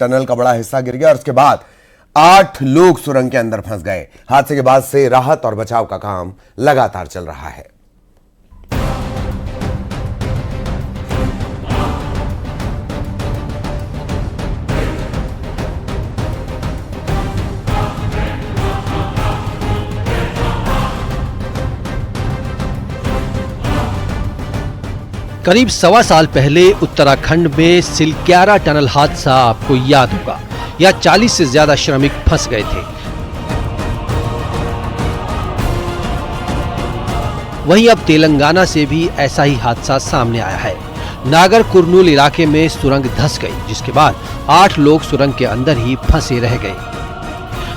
Tunnel का बड़ा हिस्सा गिर गया और उसके बाद 8 लोग सुरंग के अंदर फंस गए। हादसे के बाद से राहत और बचाव का काम लगातार चल रहा है। करीब 1.25 साल पहले उत्तराखंड में सिलक्यारा टनल हादसा आपको याद होगा। या 40 से ज्यादा श्रमिक फंस गए थे। वहीं अब तेलंगाना से भी ऐसा ही हादसा सामने आया है। नागर कुरनूल इलाके में सुरंग धंस गई, जिसके बाद 8 लोग सुरंग के अंदर ही फंसे रह गए।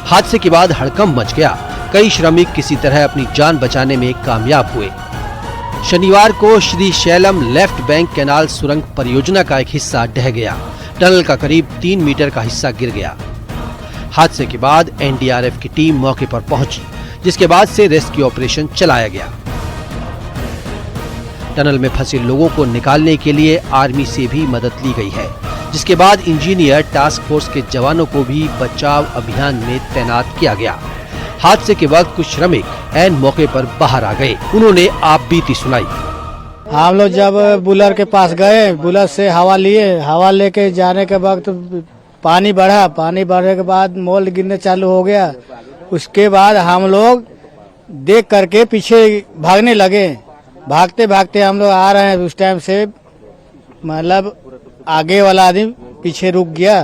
हादसे के बाद हड़कंप मच गया। कई श्रमिक किसी तरह अपनी जान बचाने में कामयाब हुए। शनिवार को Shri Shailam left bank canal सुरंग परियोजना का एक हिस्सा ढह गया। टनल का करीब 3 मीटर का हिस्सा गिर गया। हादसे के बाद एनडीआरएफ की टीम मौके पर पहुंची, जिसके बाद से रेस्क्यू ऑपरेशन चलाया गया। टनल में फंसे लोगों को निकालने के लिए आर्मी से भी मदद ली गई है, जिसके बाद इंजीनियर टास्क फोर्स के जवानों को भी बचाव अभियान में तैनात किया गया। हादसे के वक्त कुछ श्रमिक ऐन मौके पर बाहर आ गए। उन्होंने आप बीती सुनाई। हम लोग जब बुलर के पास गए, बुलर से हवा लिए, हवा लेके जाने के वक्त पानी बढ़ा। पानी बढ़ने के बाद मोल गिरने चालू हो गया। उसके बाद हम लोग देख करके पीछे भागने लगे। भागते भागते हम लोग आ रहे हैं। उस टाइम से मतलब आगे वाला आदमी पीछे रुक गया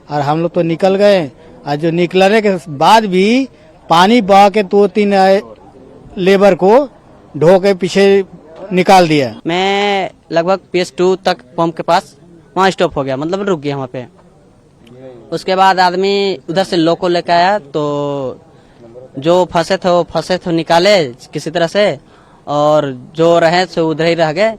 और हम लोग तो निकल गए। और जो निकलने के बाद भी पानी बहा के 2-3 लेबर को ढो के पीछे निकाल दिया। मैं लगभग PS2 तक पंप के पास वहाँ स्टॉप हो गया, मतलब रुक गया वहाँ पे। उसके बाद आदमी उधर से लोको लेकर आया, तो जो फंसे थे वो निकाले किसी तरह से, और जो रहे सो उधर ही रह गए।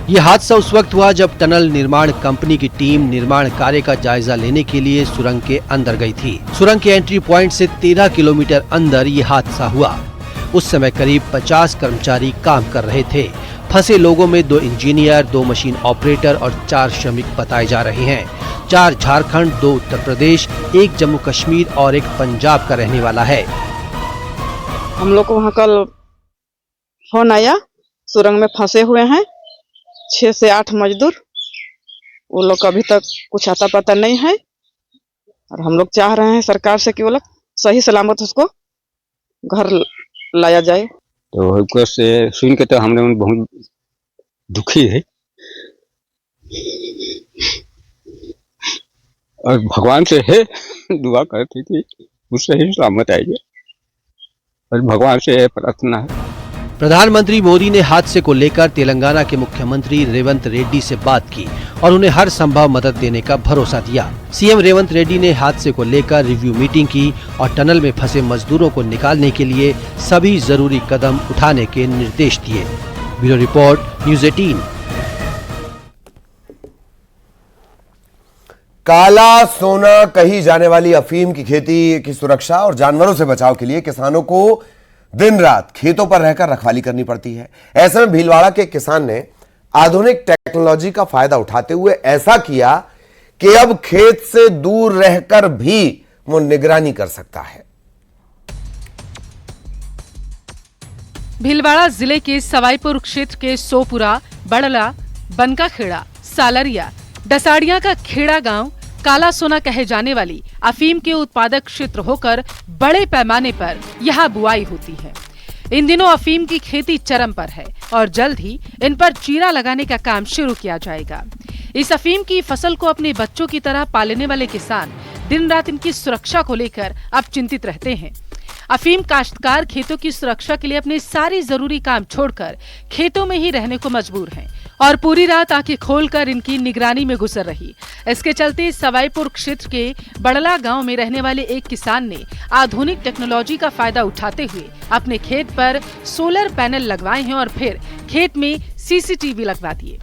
यह हादसा उस वक्त हुआ जब टनल निर्माण कंपनी की टीम निर्माण कार्य का जायजा लेने के लिए सुरंग के अंदर गई थी। सुरंग के एंट्री पॉइंट से 13 किलोमीटर अंदर ये हादसा हुआ। उस समय करीब 50 कर्मचारी काम कर रहे थे। फंसे लोगों में 2 इंजीनियर, 2 मशीन ऑपरेटर और 4 श्रमिक बताए जा रहे हैं। 4 झारखंड, 2 उत्तर प्रदेश, 1 जम्मू कश्मीर और 1 पंजाब का रहने वाला है। हम लोग को वहाँ कल फोन आया, सुरंग में फंसे हुए हैं 6 से 8 मजदूर। वो लोग अभी तक कुछ आता पता नहीं है, और हम लोग चाह रहे हैं सरकार से कि वो लोग सही सलामत उसको घर लाया जाए। तो से सुन के तो हम लोग बहुत दुखी है, और भगवान से है दुआ करती थी उससे ही सलामत आएगी, और भगवान से प्रार्थना है। प्रधानमंत्री मोदी ने हादसे को लेकर तेलंगाना के मुख्यमंत्री रेवंत रेड्डी से बात की और उन्हें हर संभव मदद देने का भरोसा दिया। सीएम रेवंत रेड्डी ने हादसे को लेकर रिव्यू मीटिंग की और टनल में फंसे मजदूरों को निकालने के लिए सभी जरूरी कदम उठाने के निर्देश दिए। Bureau report, news 18। काला सोना कही जाने वाली अफीम की खेती की सुरक्षा और जानवरों से बचाव के लिए किसानों को दिन रात खेतों पर रहकर रखवाली करनी पड़ती है। ऐसे में भीलवाड़ा के किसान ने आधुनिक टेक्नोलॉजी का फायदा उठाते हुए ऐसा किया कि अब खेत से दूर रहकर भी वो निगरानी कर सकता है। भीलवाड़ा जिले के सवाईपुर क्षेत्र के सोपुरा, बड़ला, बनकाखेड़ा, सालरिया, डसाड़िया का खेड़ा गांव काला सोना कहे जाने वाली अफीम के उत्पादक क्षेत्र होकर बड़े पैमाने पर यहाँ बुआई होती है। इन दिनों अफीम की खेती चरम पर है और जल्द ही इन पर चीरा लगाने का काम शुरू किया जाएगा। इस अफीम की फसल को अपने बच्चों की तरह पालने वाले किसान दिन रात इनकी सुरक्षा को लेकर अब चिंतित रहते हैं। अफीम काश्तकार खेतों की सुरक्षा के लिए अपने सारे जरूरी काम छोड़कर खेतों में ही रहने को मजबूर हैं और पूरी रात आंखें खोलकर इनकी निगरानी में गुजर रही। इसके चलते सवाईपुर क्षेत्र के बड़ला गांव में रहने वाले एक किसान ने आधुनिक टेक्नोलॉजी का फायदा उठाते हुए अपने खेत पर सोलर पैनल लगवाए हैं और फिर खेत में सीसीटीवी लगवा दिए।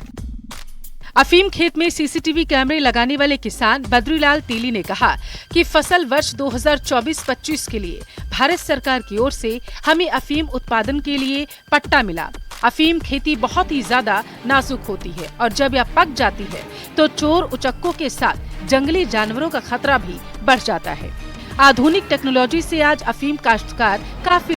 अफीम खेत में सीसीटीवी कैमरे लगाने वाले किसान बद्रीलाल तेली ने कहा कि फसल वर्ष 2024-25 के लिए भारत सरकार की ओर से हमें अफीम उत्पादन के लिए पट्टा मिला। अफीम खेती बहुत ही ज्यादा नाजुक होती है और जब यह पक जाती है तो चोर उचक्कों के साथ जंगली जानवरों का खतरा भी बढ़ जाता है। आधुनिक टेक्नोलॉजी से आज अफीम काश्तकार काफी